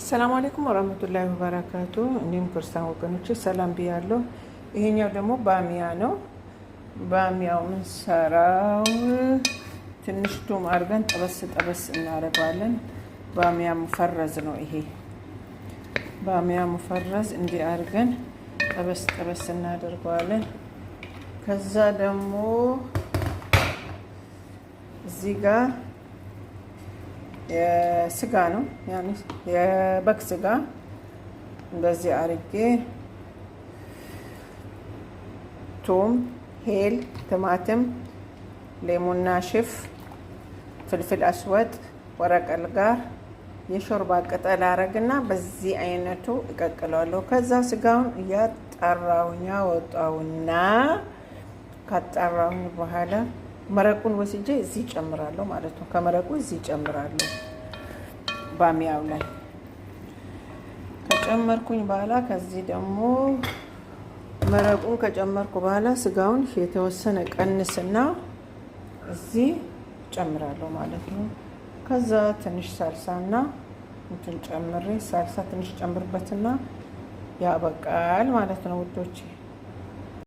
ሰላም አለይኩም ወራህመቱላሂ ወበረካቱ። እንዲሁም ክርስቲያን ወገኖች ሰላም ብያለሁ። ይሄኛው ደግሞ ባሚያ ነው። ባሚያው እንሰራው ትንሽ ቱም አድርገን ጠበስ እናደርጋለን። ባሚያ ሙፈረዝ ነው ይሄ። ባሚያ ሙፈረዝ እንዲህ አድርገን ጠበስ እናደርጋለን። ከዛ ደግሞ እዚህ ጋር የስጋ ነው ያኔ የበግ ስጋ እንደዚህ አርጌ ቱም፣ ሄል፣ ቲማቲም፣ ሌሙና ሽፍ፣ ፍልፍል አስወጥ፣ ወረቀል ጋር የሾርባ ቅጠል አረግና በዚህ አይነቱ እቀቅለዋለሁ። ከዛ ስጋውን እያጣራሁኝ አወጣውና ካጣራሁኝ በኋላ መረቁን ወስጄ እዚህ ጨምራለሁ ማለት ነው። ከመረቁ እዚህ ጨምራለሁ። ባሚያው ላይ ከጨመርኩኝ በኋላ ከዚህ ደግሞ መረቁን ከጨመርኩ በኋላ ስጋውን የተወሰነ ቀንስና እዚህ ጨምራለሁ ማለት ነው። ከዛ ትንሽ ሳልሳና እንትን ጨምሬ ሳልሳ ትንሽ ጨምርበትና ያበቃል ማለት ነው ውዶቼ።